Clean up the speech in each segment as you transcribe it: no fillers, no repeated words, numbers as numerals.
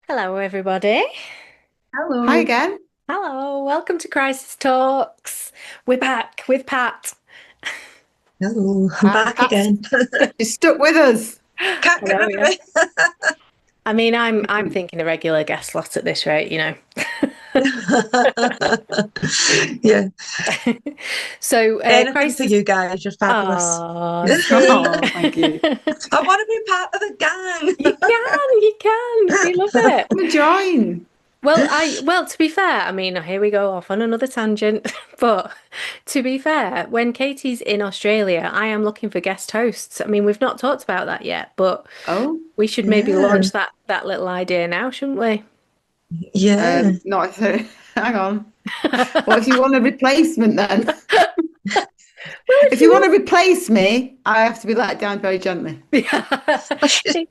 Hello, everybody. Hi Hello. again. Hello, welcome to Crisis Talks. We're back with Pat. Hello, I'm back Pat's again. she's stuck with us. Can't I get know, rid of yeah. me. I mean, I'm thinking a regular guest slot at this rate. Yeah, So, anything for Crisis. you guys. You're fabulous. Oh, see, Oh, thank you. I want to be part of the you can. We love it. Come and join. Well, to be fair, I mean, here we go off on another tangent. But to be fair, when Katie's in Australia, I am looking for guest hosts. I mean, we've not talked about that yet, but Oh, we should maybe gang. launch that little idea now, shouldn't we? Yeah, not hang on. What if you want a replacement then? Well, if If you want to you replace me, I have to be let down very gently. want. yeah.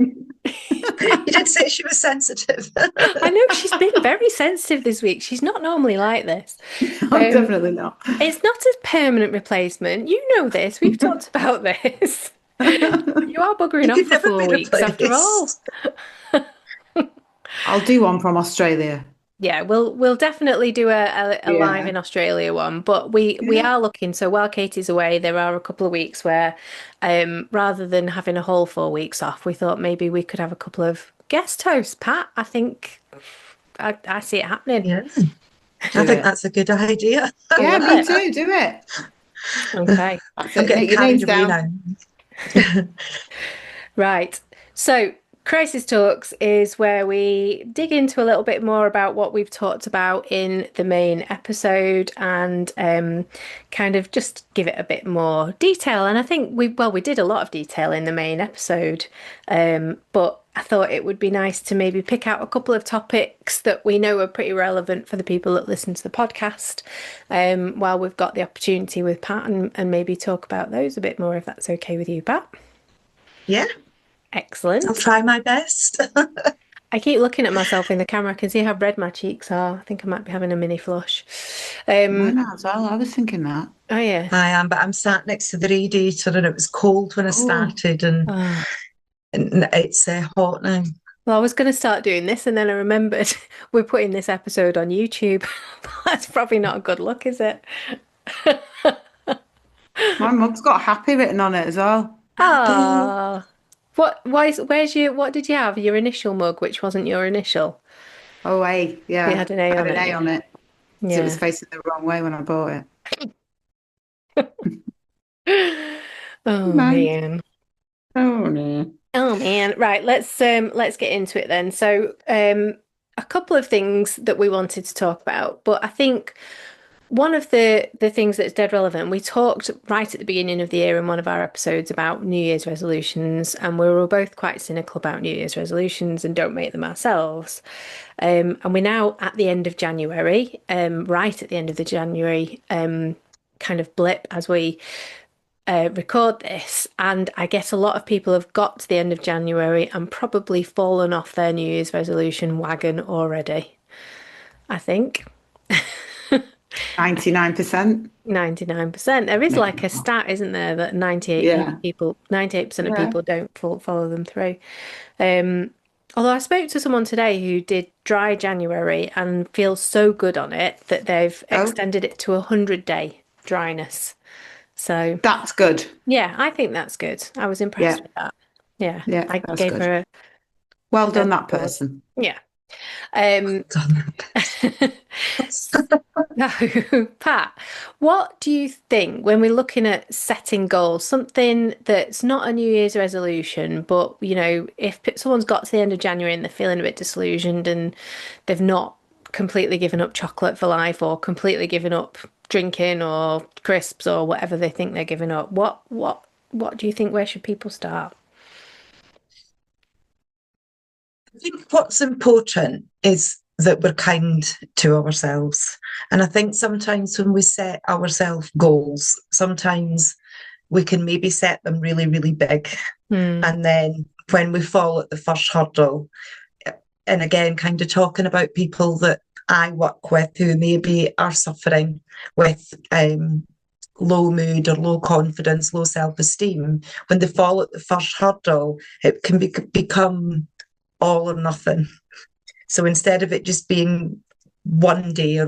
You did say she was sensitive. I know she's been very sensitive this week. She's not normally like this. I'm Um, definitely not. it's not a permanent replacement. You know this. We've talked about this. You are buggering You off could for never be 4 weeks after all. replaced. I'll do one from Australia. Yeah, we'll definitely do a live Yeah. in Australia one, but we Yeah. are looking. So while Katie's away, there are a couple of weeks where, rather than having a whole 4 weeks off, we thought maybe we could have a couple of guest hosts. Pat, I think I see it happening. Yeah, I Do think it. that's a good idea. I Yeah, love me it. too. Do it. Okay. That's I'm it. getting Make your carried names away down. now. Right. So, Crisis Talks is where we dig into a little bit more about what we've talked about in the main episode and kind of just give it a bit more detail. And I think we did a lot of detail in the main episode, but I thought it would be nice to maybe pick out a couple of topics that we know are pretty relevant for the people that listen to the podcast, while we've got the opportunity with Pat and maybe talk about those a bit more, if that's okay with you, Pat. Yeah, I'll Excellent. try my best. I keep looking at myself in the camera. I can see how red my cheeks are. I think I might be having a mini flush. Mine Um, are as well. I was thinking that. oh yeah. I am, but I'm sat next to the radiator and it was cold when I Oh, started, and Oh. it's hot now. Well, I was going to start doing this, and then I remembered we're putting this episode on YouTube. That's probably not a good look, is it? my mug's got happy written on it as well. Happy. Ah, where's your, what did you have? Your initial mug, which wasn't your initial. Oh, A. You Yeah. had an A I had on an it, A on yeah. it because it was Yeah. facing the wrong way when I bought it. Oh Mind. man. Oh, no. Oh man, right, let's get into it then. So, a couple of things that we wanted to talk about, but I think one of the things that's dead relevant, we talked right at the beginning of the year in one of our episodes about New Year's resolutions, and we were both quite cynical about New Year's resolutions and don't make them ourselves. And we're now at the end of January, right at the end of the January kind of blip as we record this, and I guess a lot of people have got to the end of January and probably fallen off their New Year's resolution wagon already. I think 99%. 99%. There is Maybe like a not. stat, isn't there, that Yeah. 98% of Yeah. people don't follow them through. Um, Although I spoke to someone today who did dry January and feels so good on it that they've Oh, extended it to 100-day dryness. So that's good. yeah, I think that's good. I was Yeah. impressed with that. Yeah, Yeah. I That's gave good. her Well a done, that pause. person. Yeah. Um, so, Pat, what do you think when we're looking at setting goals, something that's not a New Year's resolution, but if someone's got to the end of January and they're feeling a bit disillusioned and they've not completely given up chocolate for life or completely given up drinking or crisps or whatever they think they're giving up, what do you think? Where should people start? I think what's important is that we're kind to ourselves. And I think sometimes when we set ourselves goals, sometimes we can maybe set them really, really big. Hmm. And then when we fall at the first hurdle, and again, kind of talking about people that I work with who maybe are suffering with low mood or low confidence, low self esteem, when they fall at the first hurdle, it can become all or nothing. So instead of it just being one day, or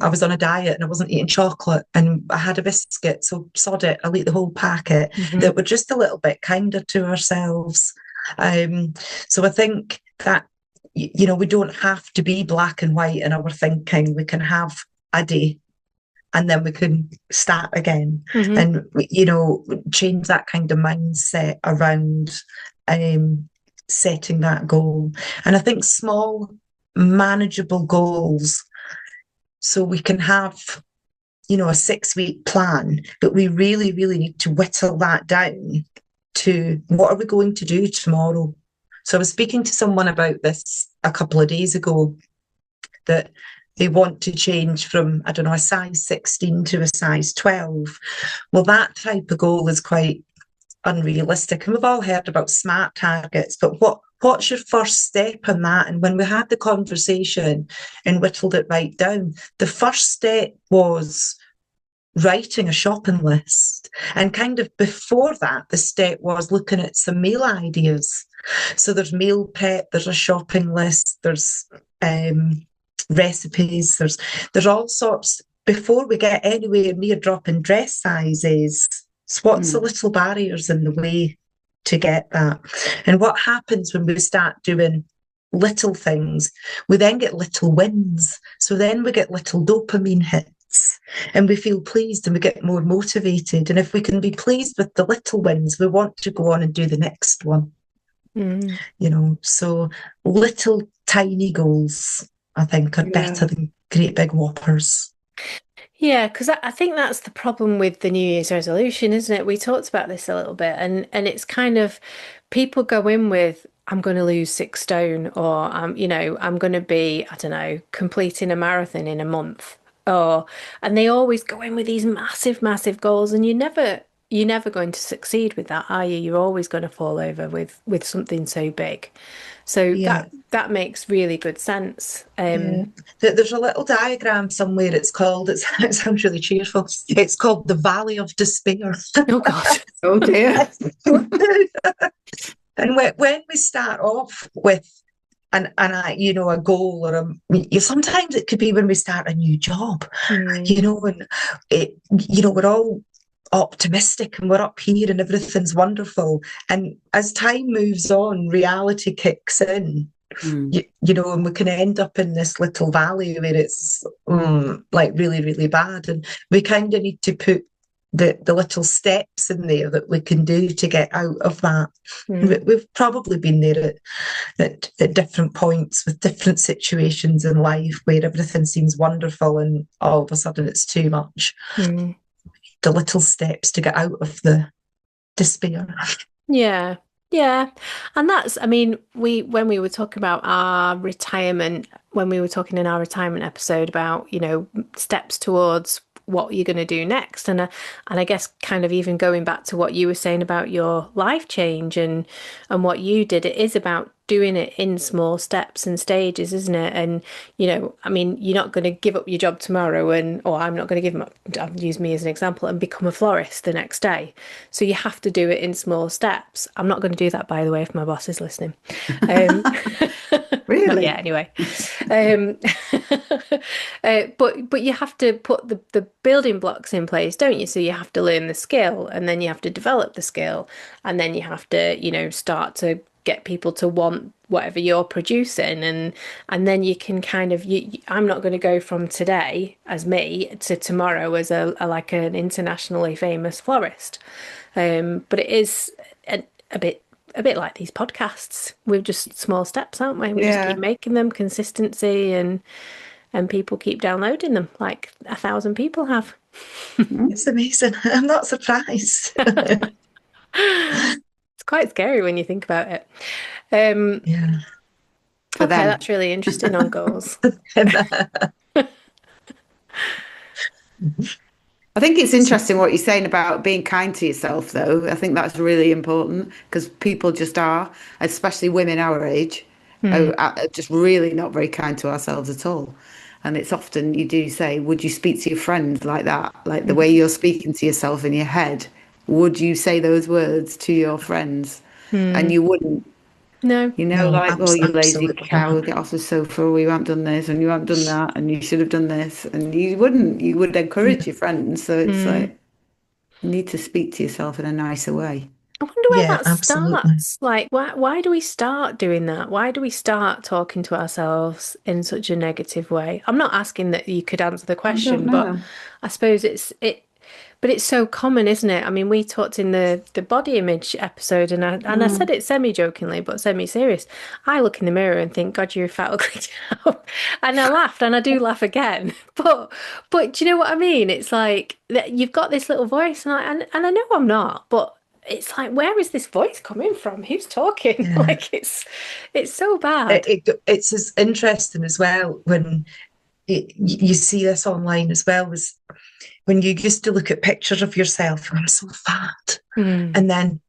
I was on a diet and I wasn't eating chocolate and I had a biscuit, so sod it, I'll eat the whole packet, that we're just a little bit kinder to ourselves. Um, so I think that, we don't have to be black and white in our thinking. We can have a day and then we can start again, and change that kind of mindset around setting that goal. And I think small manageable goals, so we can have a 6-week plan, but we really really need to whittle that down to what are we going to do tomorrow. So I was speaking to someone about this a couple of days ago, that they want to change from, I don't know, a size 16 to a size 12. Well, that type of goal is quite unrealistic. And we've all heard about SMART targets, but what's your first step on that? And when we had the conversation and whittled it right down, the first step was writing a shopping list. And kind of before that, the step was looking at some meal ideas. So there's meal prep, there's a shopping list, there's recipes, there's all sorts. Before we get anywhere near dropping dress sizes, so what's the little barriers in the way to get that? And what happens when we start doing little things? We then get little wins. So then we get little dopamine hits and we feel pleased and we get more motivated. And if we can be pleased with the little wins, we want to go on and do the next one. So little tiny goals, I think, are better than great big whoppers. Yeah, because I think that's the problem with the New Year's resolution, isn't it? We talked about this a little bit, and it's kind of, people go in with, I'm going to lose 6 stone, or I'm going to be, I don't know, completing a marathon in a month, and they always go in with these massive, massive goals, and you're never going to succeed with that, are you? You're always going to fall over with something so big. So that makes really good sense. There's a little diagram somewhere. It sounds really cheerful. It's called the Valley of Despair. Oh God. Oh dear. And when we start off with a goal, or sometimes it could be when we start a new job, and we're all optimistic and we're up here and everything's wonderful. And as time moves on, reality kicks in, and we can end up in this little valley where it's like really, really bad. And we kind of need to put the little steps in there that we can do to get out of that. We've probably been there at different points with different situations in life where everything seems wonderful and all of a sudden it's too much. The little steps to get out of the despair. Yeah. And that's, I mean, when we were talking about our retirement, when we were talking in our retirement episode about, steps towards what you're going to do next. And I guess kind of even going back to what you were saying about your life change and what you did, it is about doing it in small steps and stages, isn't it? And, I mean, you're not going to give up your job tomorrow or I'm not going to give up, I'll use me as an example, and become a florist the next day. So you have to do it in small steps. I'm not going to do that, by the way, if my boss is listening. Really? Yeah, anyway. But you have to put the building blocks in place, don't you? So you have to learn the skill, and then you have to develop the skill, and then you have to, start to get people to want whatever you're producing, and then you can kind of, I'm not going to go from today as me to tomorrow as a like an internationally famous florist, but it is a bit like these podcasts. We're just small steps, aren't we? We just keep making them, consistency, and people keep downloading them, like 1,000 people have. It's amazing. I'm not surprised. It's quite scary when you think about it. Yeah. For Okay, them. that's really interesting on goals. I think it's interesting what you're saying about being kind to yourself, though. I think that's really important because people just are, especially women our age, are just really not very kind to ourselves at all. And it's often you do say, would you speak to your friends like that? Like the way you're speaking to yourself in your head, would you say those words to your friends? And you wouldn't. No. You know, No, like, oh, you lazy absolutely cow, not. get off the sofa, or you haven't done this, and you haven't done that, and you should have done this. And you wouldn't, you would encourage your friends. So it's Mm. like, you need to speak to yourself in a nicer way. I wonder where Yeah, that absolutely. starts. Like, why do we start doing that? Why do we start talking to ourselves in such a negative way? I'm not asking that you could answer the I don't question, but know. I suppose but it's so common, isn't it? I mean, we talked in the body image episode, and I said Mm. it semi-jokingly, but semi-serious. I look in the mirror and think, God, you're a fat, ugly cow. And I laughed, and I do laugh again. But do you know what I mean? It's like that you've got this little voice, and I know I'm not, but it's like, where is this voice coming from? Who's talking? Yeah. Like it's so bad. It's as interesting as well when you see this online as well as when you used to look at pictures of yourself and I'm so fat. Mm. And then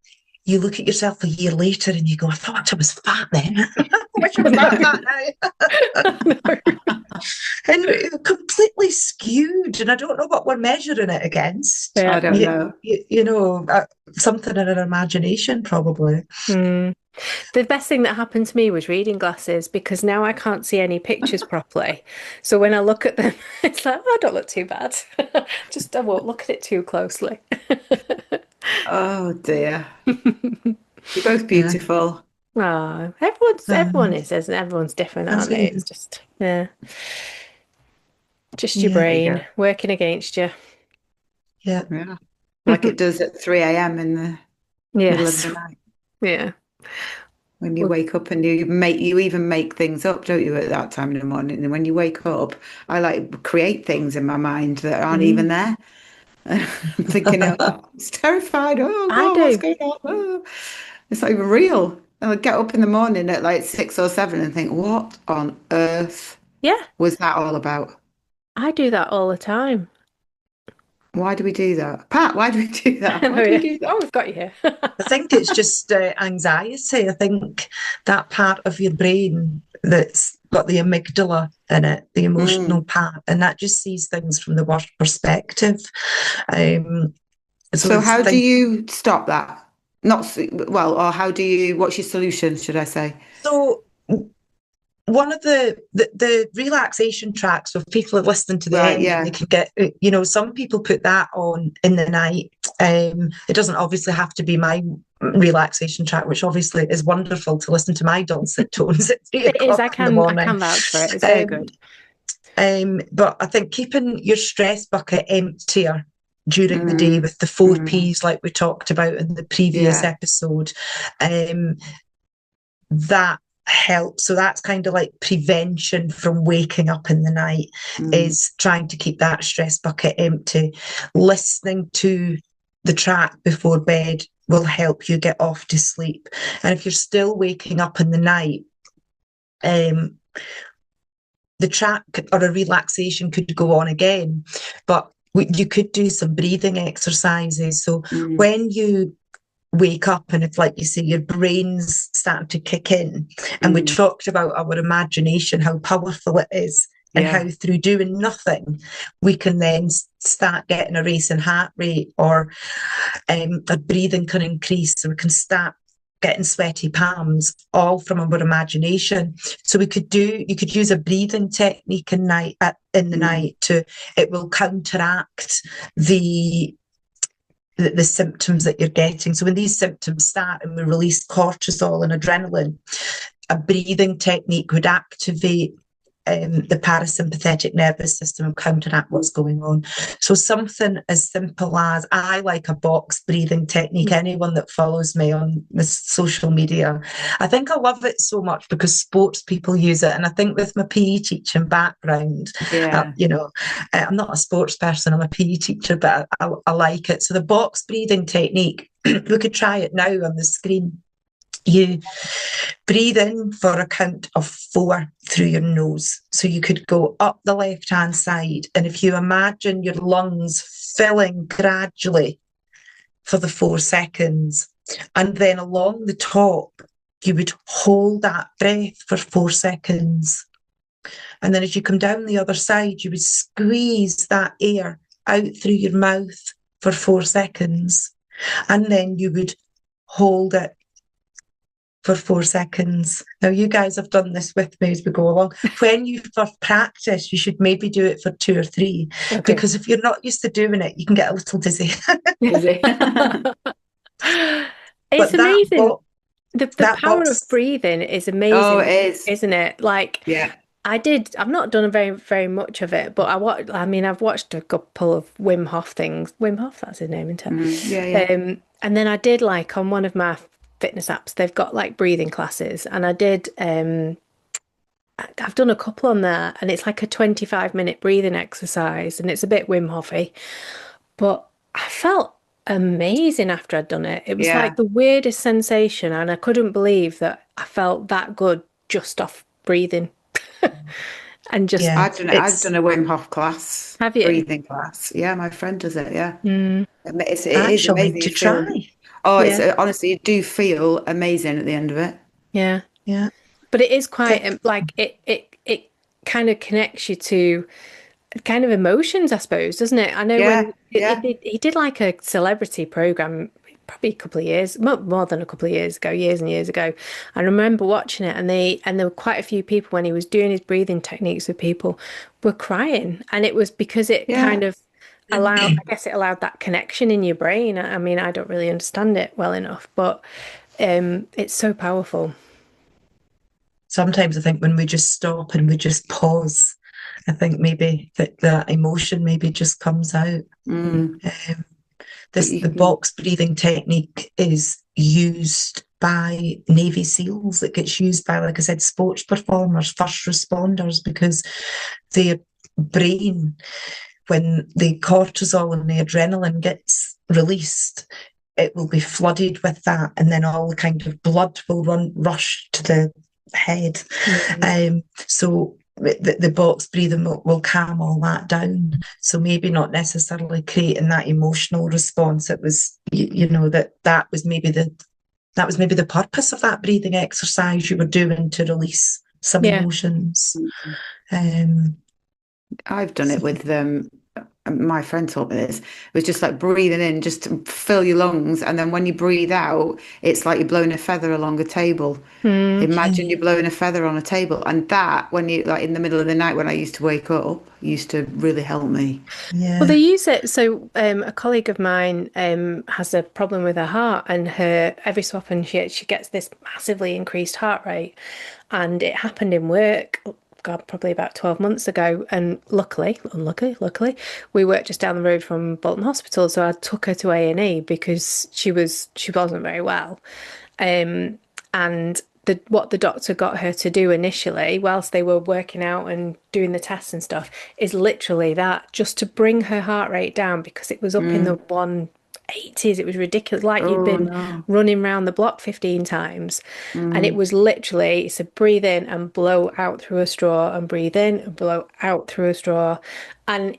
you look at yourself a year later and you go, I thought I was fat then. I wish I was that fat now. And completely skewed. And I don't know what we're measuring it against. I Yeah. don't know. Something in our imagination, probably. Mm. The best thing that happened to me was reading glasses because now I can't see any pictures properly. So when I look at them, it's like, oh, I don't look too bad. Just I won't look at it too closely. Oh dear. You're both Yeah. beautiful. Ah, everyone Um, is, isn't it? Everyone's different, that's aren't they? it. It's just yeah, just your Yeah. There you go. brain working against you. Yeah. Yeah. Like it does at 3 a.m. in the middle of Yes. the night. Yeah. When you Well, wake up and you even make things up, don't you, at that time in the morning? And when you wake up, I like create things in my mind that aren't even Mm. there. I'm thinking, oh, it's terrified. Oh I God, what's do. going on? Oh. It's not even real. And I get up in the morning at like 6 or 7 and think, what on earth Yeah, was that all about? I do that all the time. Why do we do that? Pat, why do we do that? Why Oh do we yeah. do that? Oh, we've got you here. I think it's just anxiety. I think that part of your brain that's got the amygdala in it, the emotional Mm. part, and that just sees things from the worst perspective. Um, so So I how do think you stop that? Well, or how do you, what's your solution, should I say? so. One of the relaxation tracks, so if people are listening to the Right, end and they yeah. can get, some people put that on in the night. It doesn't obviously have to be my relaxation track, which obviously is wonderful to listen to my dulcet tones at three It is. o'clock in the I morning. can vouch for it. It's very Um, good. but I think keeping your stress bucket emptier during the day Mm, with the four mm, P's, like we talked about in the previous yeah. episode, um, that helps. So that's kind of like prevention from waking up in the night, Mm, is trying to keep that stress bucket empty. Listening to the track before bed will help you get off to sleep. And if you're still waking up in the night, um, the track or a relaxation could go on again, but you could do some breathing exercises. So mm, when you wake up and if, like you say, your brain's starting to kick in, and we mm, talked about our imagination, how powerful it is, and yeah. how through doing nothing we can then start getting a racing heart rate, or our breathing can increase, so we can start getting sweaty palms, all from our imagination. So you could use a breathing technique in the Mm, night to, it will counteract the the symptoms that you're getting. So when these symptoms start and we release cortisol and adrenaline, a breathing technique would activate the parasympathetic nervous system and counteract what's going on. So something as simple as, I like a box breathing technique. Anyone that follows me on this social media, I think I love it so much because sports people use it. And I think with my PE teaching background, yeah. I'm not a sports person, I'm a PE teacher, but I like it. So the box breathing technique, we could try it now on the screen. You breathe in for a count of 4 through your nose. So you could go up the left hand side, and if you imagine your lungs filling gradually for the 4 seconds, and then along the top, you would hold that breath for 4 seconds. And then as you come down the other side, you would squeeze that air out through your mouth for 4 seconds. And then you would hold it for 4 seconds. Now, you guys have done this with me as we go along. When you first practice, you should maybe do it for 2 or 3, Okay. because if you're not used to doing it, you can get a little dizzy. Is it? It's But that amazing. box, The that power of box, breathing is Oh, amazing, it is. isn't it? Like Yeah. I've not done very much of it, but I mean, I've watched a couple of Wim Hof things. Wim Hof, that's his name, isn't Yeah, yeah. it? And then I did like on one of my fitness apps, they've got like breathing classes, and I've done a couple on there, and it's like a 25-minute breathing exercise, and it's a bit Wim Hofy, but I felt amazing after I'd done it. It was like Yeah. the weirdest sensation, and I couldn't believe that I felt that good just off breathing and just yeah, I've done a Wim Hof class, have you? breathing class. Yeah, my friend does it. Yeah. Mm, It I is shall amazing. need You to feel, try. oh, it's yeah, honestly, you do feel amazing at the end of it. yeah. Yeah. But it is quite Think, like it kind of connects you to kind of emotions, I suppose, doesn't it? I know Yeah, when yeah. he did like a celebrity program probably a couple of years, more than a couple of years ago, years and years ago. I remember watching it, and there were quite a few people when he was doing his breathing techniques with people were crying, and it was because it kind Yeah. of allowed, I guess it allowed that connection in your brain. I mean, I don't really understand it well enough, but it's so powerful. sometimes I think when we just stop and we just pause, I think maybe that emotion maybe just comes out. Mm. Um, But this you the can, box breathing technique is used by Navy SEALs. It gets used by, like I said, sports performers, first responders, because their brain, when the cortisol and the adrenaline gets released, it will be flooded with that, and then all the kind of blood will rush to the head. Mm. So the box breathing will calm all that down. So maybe not necessarily creating that emotional response. It was, you know, that was maybe the purpose of that breathing exercise you were doing to release some Yeah. emotions. Um, I've done it so with my friend taught me this. It was just like breathing in, just to fill your lungs, and then when you breathe out, it's like you're blowing a feather along a table. Mm. Imagine you're blowing a feather on a table, and that when you like in the middle of the night when I used to wake up, used to really help me. Well, they yeah, use it. So, a colleague of mine has a problem with her heart, and her every so often she gets this massively increased heart rate, and it happened in work. God, probably about 12 months ago. And luckily, we worked just down the road from Bolton Hospital, so I took her to A&E because she wasn't very well. And what the doctor got her to do initially, whilst they were working out and doing the tests and stuff, is literally that, just to bring her heart rate down because it was up in the Mm. 180s. It was ridiculous, like you'd Oh been no. running around the block 15 times. And it Mm. was literally, so breathe in and blow out through a straw, and breathe in and blow out through a straw. And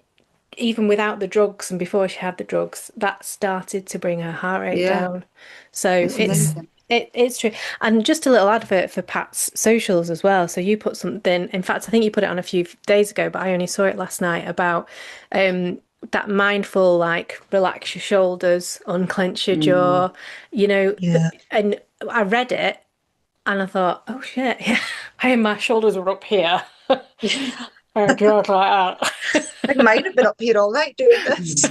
even without the drugs and before she had the drugs, that started to bring her heart rate Yeah, down. So it's amazing. it's true. And just a little advert for Pat's socials as well. So you put something, in fact, I think you put it on a few days ago, but I only saw it last night about that mindful, like relax your shoulders, unclench your Mm. jaw, you know, yeah. and I read it and I thought, oh shit, yeah, hey, my shoulders are up here. And jaw's like I think mine have been up here all night doing this.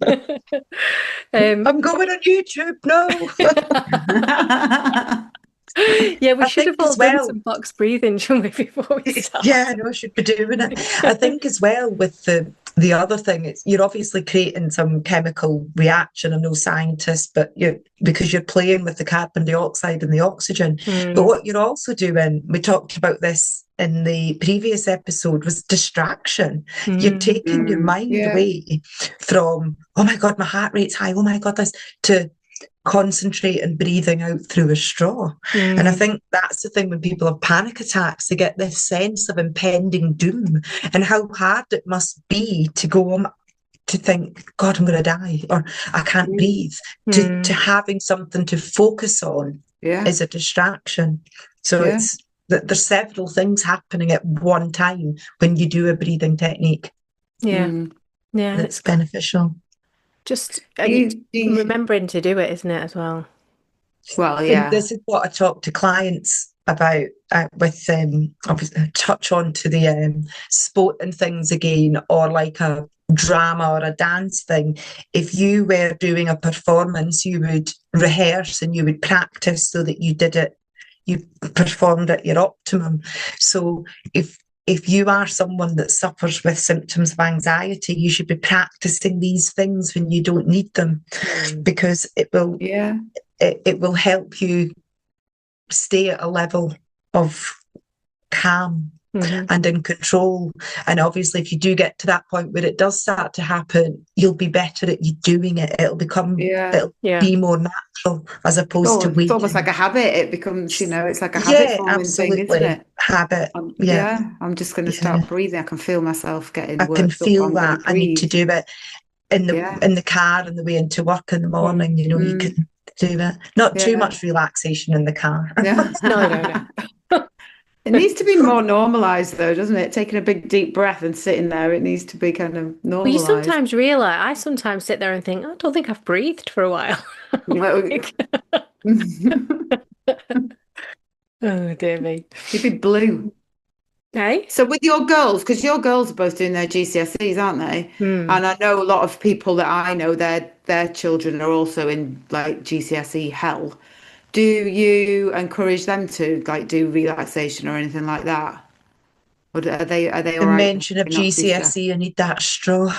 that. Um, I'm going on YouTube. No. yeah, we I should have think all as done well, some box breathing, shouldn't we, before we yeah, I started? know I should be doing it. I think as well with the other thing, it's you're obviously creating some chemical reaction. I'm no scientist, but you because you're playing with the carbon dioxide and the oxygen. But Mm, what you're also doing, we talked about this in the previous episode, was distraction. You're mm, taking your mind Yeah, away from, oh my God, my heart rate's high, oh my God, this, to concentrate and breathing out through a straw. And I mm, think that's the thing when people have panic attacks, they get this sense of impending doom and how hard it must be to go on to think, God, I'm going to die, or I can't mm, breathe. To mm. having something to focus on yeah, is a distraction. So yeah, it's that there's several things happening at one time when you do a breathing technique, Yeah, mm. yeah, and it's it's beneficial. just Do and you, do you, remembering to do it, isn't it, as well? Well, And yeah. this is what I talk to clients about with obviously touch on to the sport and things again, or like a drama or a dance thing. If you were doing a performance, you would rehearse and you would practice so that you did it, you performed at your optimum. So if you are someone that suffers with symptoms of anxiety, you should be practicing these things when you don't need them, because Yeah. it will help you stay at a level of calm and in control. And obviously, if you do get to that point where it does start to happen, you'll be better at you doing it. Yeah. It'll be more natural as opposed to It's almost waiting. like a habit. It becomes, it's like a habit Yeah, forming thing, isn't absolutely. it? Habit. Yeah, Yeah, I'm just going to yeah. start breathing. I can feel myself getting I can worked up. feel I'm going to that I need to breathe. do it in Yeah. the car on the way into work in the morning. You know, you Mm, can do it. Not too yeah. much relaxation in the car. Yeah. No, no, no. It needs to be more normalized, though, doesn't it? Taking a big deep breath and sitting there, it needs to be kind of Well, you normalized. sometimes realize, I sometimes sit there and think, I don't think I've breathed for a while. Well, Like, oh, dear me. you'd be blue. Hey? So with your girls, because your girls are both doing their GCSEs, aren't they? Hmm. And I know a lot of people that I know, their children are also in like GCSE hell. Do you encourage them to like do relaxation or anything like that? Or are they all The right mention of not to be stressed? GCSE, I need that straw.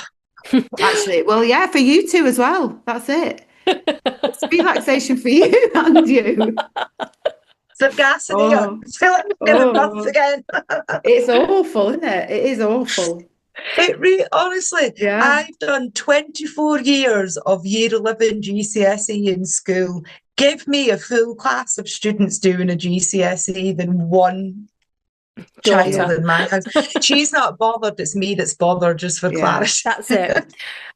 Actually, well, yeah, for you two as well. That's it. It's relaxation for you and you. Some gas in here. Oh, I feel like I'm giving birth oh, again. it's awful, isn't it? It is awful. Honestly, Yeah. I've done 24 years of year 11 GCSE in school. Give me a full class of students doing a GCSE than one child Yeah. Daughter. in my house. She's not bothered. It's me that's bothered, just for Yeah. clarity. That's it.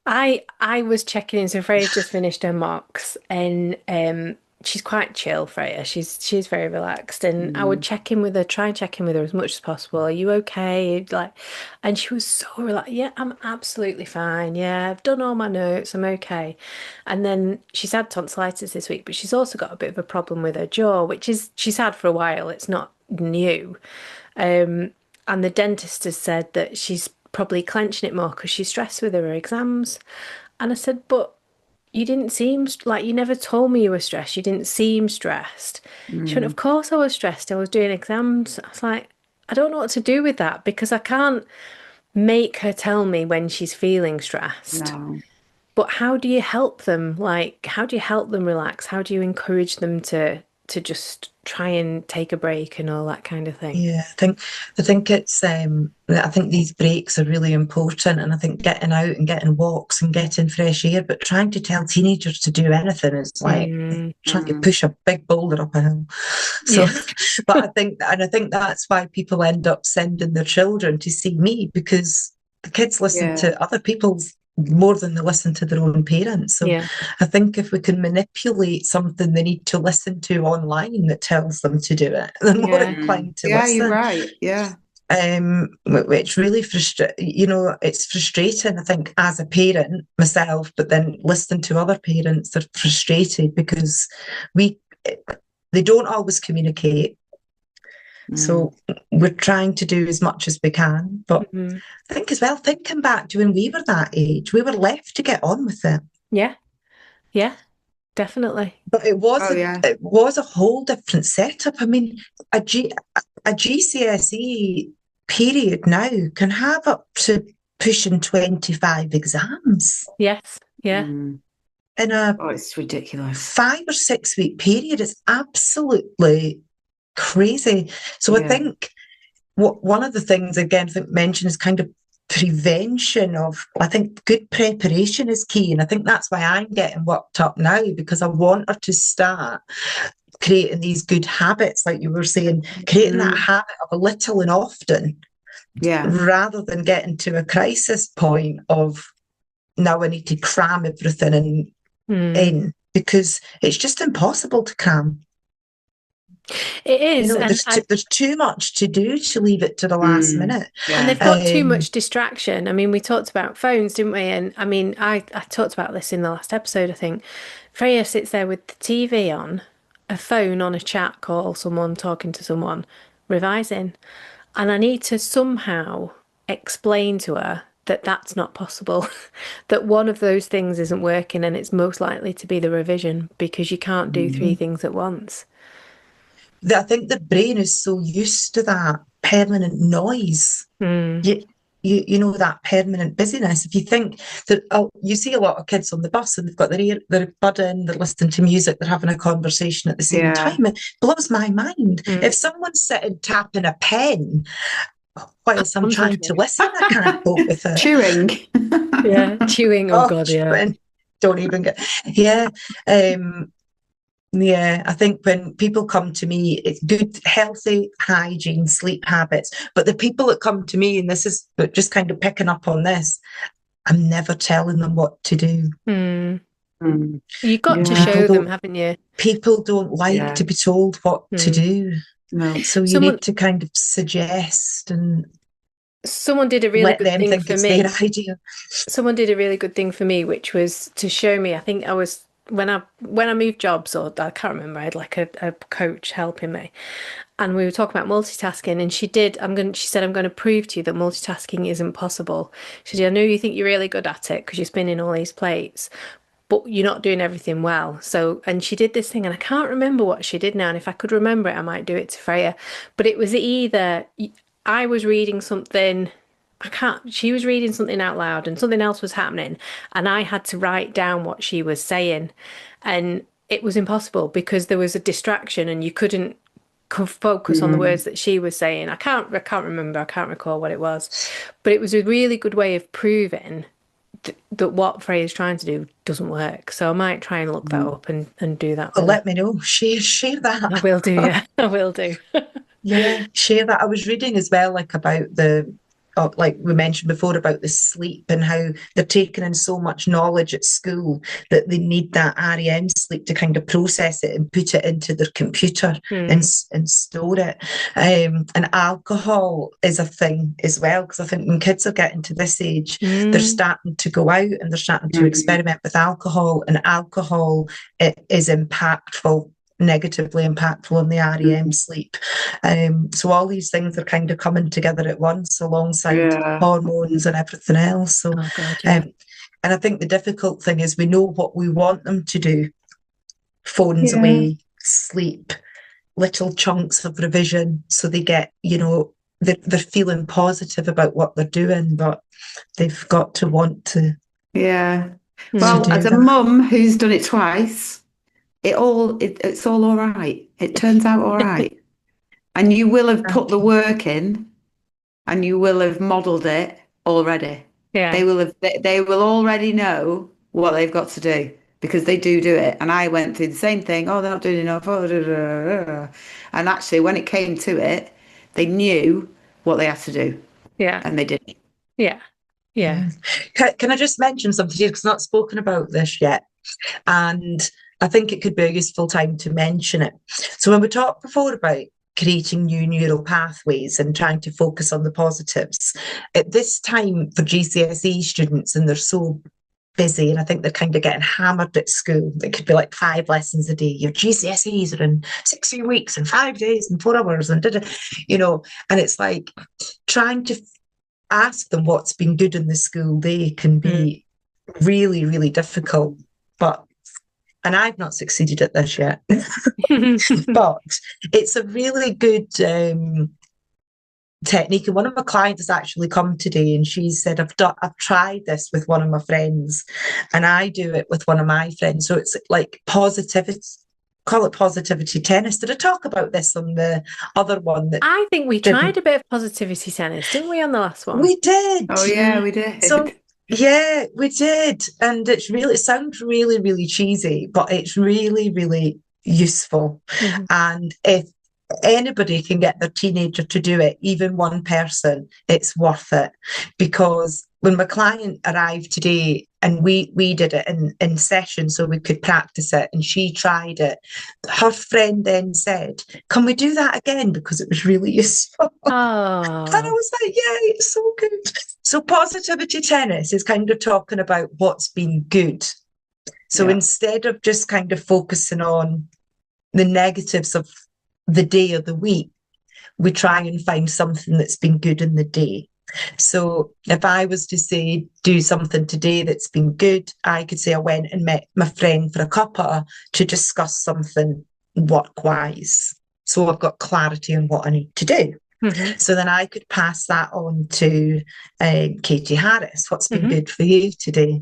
I was checking in, so Freya's just finished her mocks and she's quite chill, Freya. She's very relaxed. And I would Mm. check in with her, try and check in with her as much as possible. Are you okay? Like, and she was so relaxed. Yeah, I'm absolutely fine. Yeah, I've done all my notes, I'm okay. And then she's had tonsillitis this week, but she's also got a bit of a problem with her jaw, which is she's had for a while, it's not new. And the dentist has said that she's probably clenching it more because she's stressed with her exams. And I said, but you didn't seem like you never told me you were stressed. You didn't seem stressed. She went, of Mm. course I was stressed. I was doing exams. I was like, I don't know what to do with that because I can't make her tell me when she's feeling stressed. No. But how do you help them? Like, how do you help them relax? How do you encourage them to just try and take a break and all that kind of thing? Yeah, I think it's I think these breaks are really important, and I think getting out and getting walks and getting fresh air, but trying to tell teenagers to do anything is like Mm, trying to Mm. push a big boulder up a hill. So, yeah. but I think that's why people end up sending their children to see me, because the kids listen Yeah. to other people's more than they listen to their own parents. So Yeah. I think if we can manipulate something they need to listen to online that tells them to do it, they're more Yeah. Mm. inclined to Yeah, you're listen. right. Yeah. Which really it's frustrating, I think, as a parent myself, but then listening to other parents, they're frustrated because we they don't always communicate. Mm. So we're trying to do as much as we can. But Mhm. I think as well, thinking back to when we were that age, we were left to get on with it. Yeah. Yeah. Definitely. But it was Oh, a yeah. it was a whole different setup. I mean, a G a GCSE period now can have up to pushing 25 exams Yes. Yeah. Mm. in a Oh, it's ridiculous. 5 or 6 week period. It's absolutely crazy. So I Yeah. think what one of the things again I think mentioned is kind of prevention of, I think good preparation is key. And I think that's why I'm getting worked up now, because I want her to start creating these good habits, like you were saying, creating that Mm. habit of a little and often, Yeah. rather than getting to a crisis point of now I need to cram everything Mm. in, because it's just impossible to cram. It You is, know, there's too much to do to leave it to the last Mm. minute. and Yeah. they've got too Um, much distraction. I mean, we talked about phones, didn't we? And I mean, I talked about this in the last episode, I think. Freya sits there with the TV on, a phone on a chat call, someone talking to someone, revising. And I need to somehow explain to her that that's not possible, that one of those things isn't working and it's most likely to be the revision because you can't do three things at once. I think the brain is so used to that permanent noise. Mm, You, you know that permanent busyness. If you think that, you see a lot of kids on the bus and they've got their bud in, they're listening to music, they're having a conversation at the same Yeah. time. It blows my mind. mm. If someone's sitting tapping a pen whilst I'm trying to Concentrate. listen, I can't cope with it. Chewing. Yeah, chewing. Oh Oh, God, yeah. don't even get. Yeah. Yeah, I think when people come to me, it's good, healthy hygiene, sleep habits. But the people that come to me, and this is just kind of picking up on this, I'm never telling them what to do. Mm. Mm. You got to Yeah. People show them, don't haven't you? people don't like Yeah. to be told what to Mm. do. No. So you Someone need to kind of suggest and someone did a really let good them thing think for it's their me. idea. Someone did a really good thing for me, which was to show me. I think I was when I moved jobs, or I can't remember. I had like a coach helping me, and we were talking about multitasking. And she said, I'm going to prove to you that multitasking isn't possible. She said, I know you think you're really good at it because you're spinning all these plates, but you're not doing everything well. So, and she did this thing, and I can't remember what she did now. And if I could remember it, I might do it to Freya. But it was either I was reading something, she was reading something out loud, and something else was happening, and I had to write down what she was saying. And it was impossible because there was a distraction, and you couldn't focus on the Mm. words that she was saying. I can't remember, I can't recall what it was, but it was a really good way of proving that what Freya's trying to do doesn't work. So I might try and look that Mm. up and do that Well, with her. let me know. Share I that. will do, yeah. I will do. Yeah, share that. I was reading as well, like about like we mentioned before, about the sleep and how they're taking in so much knowledge at school that they need that REM sleep to kind of process it and put it into their computer and Hmm. and store it. And alcohol is a thing as well, because I think when kids are getting to this age, they're Mm. starting to go out and they're starting to Mm. experiment with alcohol, and alcohol it is impactful, negatively impactful on the REM Mm. sleep. So all these things are kind of coming together at once alongside Yeah. hormones and everything else. So, Oh God, yeah. um, and I think the difficult thing is we know what we want them to do: phones Yeah. away, sleep, little chunks of revision, so they get, they're feeling positive about what they're doing, but they've got to want Yeah. to Mm. Well, as do a that. mum who's done it twice, it's all right. It turns out all right. And you will have put the Okay. work in and you will have modelled it already. Yeah. They will already know what they've got to do because they do it. And I went through the same thing. Oh, they're not doing enough. Oh, da, da, da, da. And actually, when it came to it, they knew what they had to do Yeah. and they did it. Yeah. Yeah. Yeah. Can I just mention something here? Because I've not spoken about this yet. And I think it could be a useful time to mention it. So, when we talked before about creating new neural pathways and trying to focus on the positives, at this time for GCSE students, and they're so busy, and I think they're kind of getting hammered at school. It could be like 5 lessons a day. Your GCSEs are in 16 weeks and 5 days and 4 hours, and and it's like trying to ask them what's been good in the school day can Mm. be really, really difficult. But and I've not succeeded at this yet, but it's a really good technique. And one of my clients has actually come today, and she said, I've tried this with one of my friends, and I do it with one of my friends. So it's like positivity. Call it positivity tennis. Did I talk about this on the other one that I think we tried didn't? a bit of positivity tennis, didn't we, on the last one? We did. Oh, yeah, Yeah. we So did. yeah, we did. And it sounds really, really cheesy, but it's really, really useful. Mhm. And if anybody can get their teenager to do it, even one person, it's worth it. Because when my client arrived today and we did it in session so we could practice it, and she tried it, her friend then said, can we do that again? Because it was really useful. And I Oh, was like, yeah, it's so good. So positivity tennis is kind of talking about what's been good. So Yeah. instead of just kind of focusing on the negatives of the day or the week, we try and find something that's been good in the day. So if I was to say, do something today that's been good, I could say I went and met my friend for a cuppa to discuss something work-wise. So I've got clarity on what I need to do. Mm-hmm. So then I could pass that on to Katie Harris. What's been Mm-hmm. good for you today?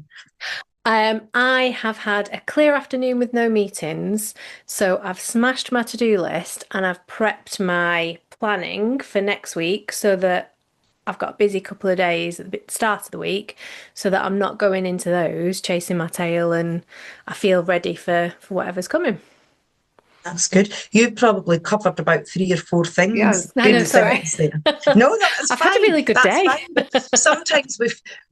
I have had a clear afternoon with no meetings, so I've smashed my to-do list and I've prepped my planning for next week so that I've got a busy couple of days at the start of the week so that I'm not going into those chasing my tail and I feel ready for whatever's coming. That's good. You've probably covered about 3 or 4 Yeah. things, I know, good sorry. things there. No, that's I've had a fine. really good That's day. fine. But sometimes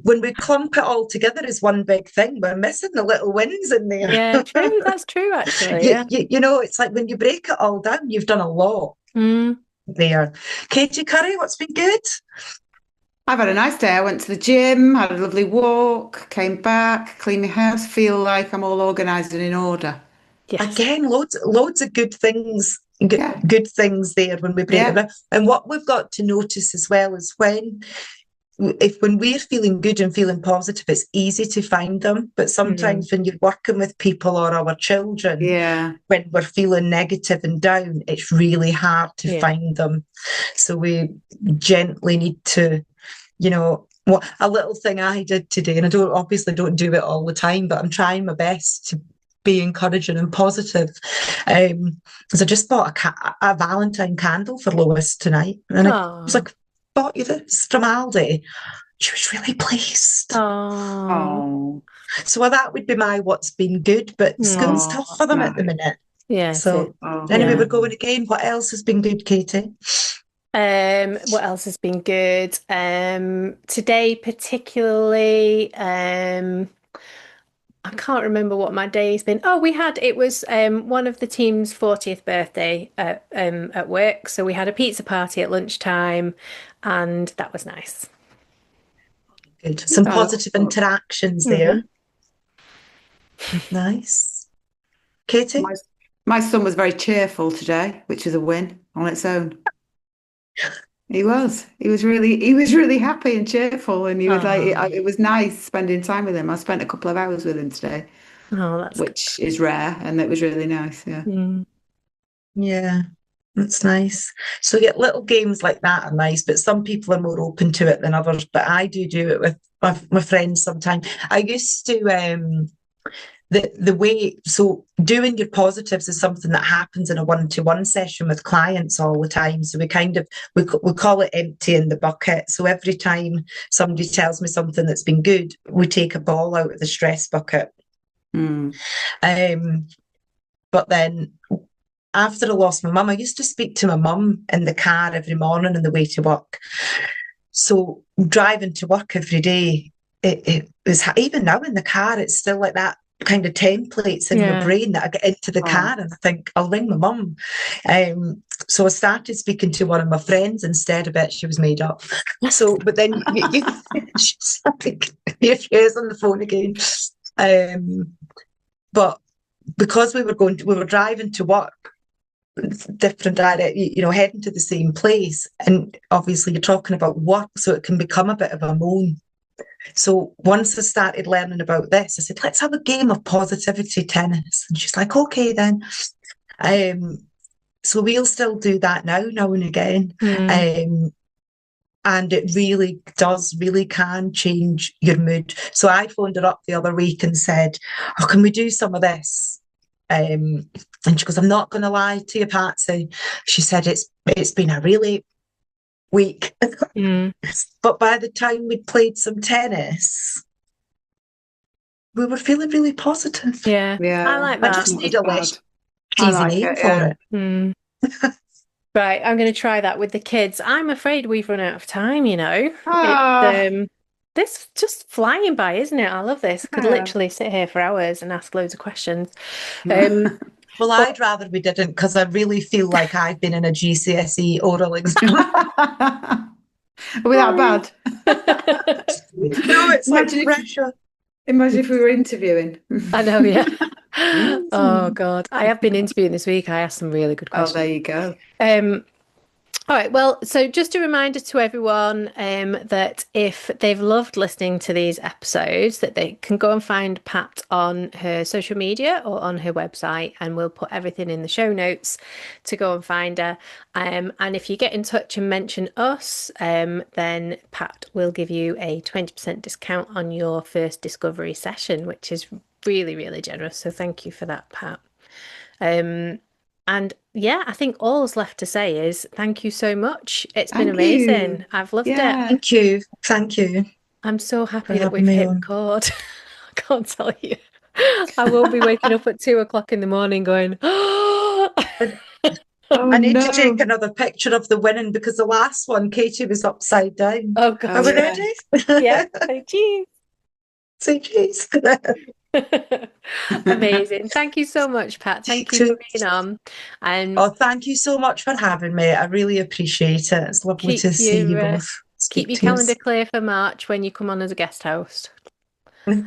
when we clump it all together as one big thing, we're missing the little wins in there. Yeah, true. That's true, actually. Yeah. It's like when you break it all down, you've done a lot Mm. there. Katie Curry, what's been good? I've had a nice day. I went to the gym, had a lovely walk, came back, cleaned my house, feel like I'm all organised and in order. Yes. Again, loads of good things, Yeah, good things there when we break it yeah, down. And what we've got to notice as well is when we're feeling good and feeling positive, it's easy to find them. But Mm. sometimes when you're working with people or our children, yeah. when we're feeling negative and down, it's really hard to Yeah. find them. So we gently need to, what a little thing I did today, and I don't do it all the time, but I'm trying my best to be encouraging and positive. Because I just bought a Valentine candle for Lois tonight, and I was Oh. like, "Bought you this from Aldi." She was really pleased. Oh. Oh, So that would be my what's been good, but school's Mm. tough oh, for them at the nice. minute. Yeah, it is. So Oh, anyway, Yeah. we're going again. What else has been good, Katie? What else has been good? Today particularly, I can't remember what my day's been. Oh, it was one of the team's 40th birthday at work, so we had a pizza party at lunchtime, and that was nice. Good. Some oh, that's positive good. interactions Hmm. there. Nice. Katie? My my son was very cheerful today, which is a win on its own. He was really happy and cheerful, and he was like, Oh, it was nice spending time with him. I spent a couple of hours with him today, oh, that's good. which is rare, and it was really nice. Yeah. Mm. Yeah, that's nice. So yeah, little games like that are nice, but some people are more open to it than others. But I do it with my friends sometimes. I used to the way so doing your positives is something that happens in a one-to-one session with clients all the time. So we call it emptying the bucket. So every time somebody tells me something that's been good, we take a ball out of the stress bucket. Mm. Um, but then after I lost my mum, I used to speak to my mum in the car every morning on the way to work. So driving to work every day, it was even now in the car, it's still like that kind of templates in my Yeah. brain that I get into the Oh, car and I think I'll ring my mum. So I started speaking to one of my friends instead of it. She was made up. So, but then she's like, here she is on the phone again. But because we were driving to work, different direct, heading to the same place. And obviously you're talking about work, so it can become a bit of a moan. So once I started learning about this, I said, let's have a game of positivity tennis. And she's like, okay then. So we'll still do that now and again. Mm. And it really can change your mood. So I phoned her up the other week and said, oh, can we do some of this? And she goes, I'm not going to lie to you, Patsy. She said, it's been a really week. Mm. But by the time we'd played some tennis, we were feeling really positive. Yeah, I yeah, like I that. just not need as a bad. less I cheesy like name it. for Yeah. it. Mm. Right, I'm going to try that with the kids. I'm afraid we've run out of time, you know. It's Ah, this just flying by, isn't it? I love this. Could yeah. literally sit here for hours and ask loads of questions. Um, Well, but I'd rather we didn't because I really feel like I've been in a GCSE oral exam. Are we that bad? No, it's like Imagine if pressure. imagine if we were interviewing. I know, yeah. Oh Mm. God, I have been interviewing this week. I asked some really good Oh, there questions. you go. Um, all right, well, so just a reminder to everyone that if they've loved listening to these episodes, that they can go and find Pat on her social media or on her website, and we'll put everything in the show notes to go and find her. And if you get in touch and mention us, then Pat will give you a 20% discount on your first discovery session, which is really, really generous. So thank you for that, Pat. And yeah, I think all's left to say is thank you so much. It's been Thank you. amazing. I've loved it. Yeah. Thank you. Thank you I'm so for happy that having we've me hit on. record. I can't tell you. I won't be waking up at 2 o'clock in the morning going, oh, And Oh I need to take no. another picture of the winning because the last one, Katie was upside down. oh Are Oh God. we yeah. ready? Yeah. Thank you. Say cheese. Amazing. Thank you so much, Pat. Thank you for being on. And Oh, thank you so much for having me. I really appreciate it. It's lovely keep to see you your both, keep speak your to calendar us. clear for March when you come on as a guest host. It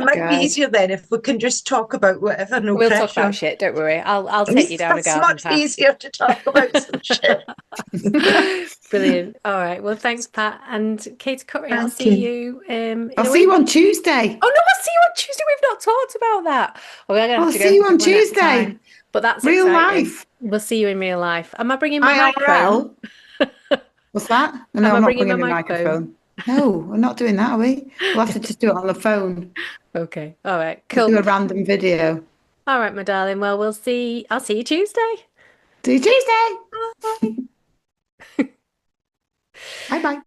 might be God. easier then if we can just talk about whatever, no We'll talk about pressure. shit, don't worry. I'll take you down a That's garden much path. easier to talk about some shit. Brilliant. All right. Well, thanks, Pat. And Kate Curry, I'll Thank see you. you I'll in a see you week. on Tuesday. Oh no, I'll see you on Tuesday. We've not talked about that. Well, we're gonna have I'll to go see you because on we've run out of Tuesday. time. But that's Real exciting. life. We'll see you in real life. Am I bringing my microphone? IRL. What's that? No, Am I'm I not bringing my bringing my microphone? microphone. No, we're not doing that, are we? We'll have to just do it on the phone. Okay. All right. We'll Cool. do a random video. All right, my darling. Well, we'll see. I'll see you Tuesday. See you Tuesday. Bye. Bye bye.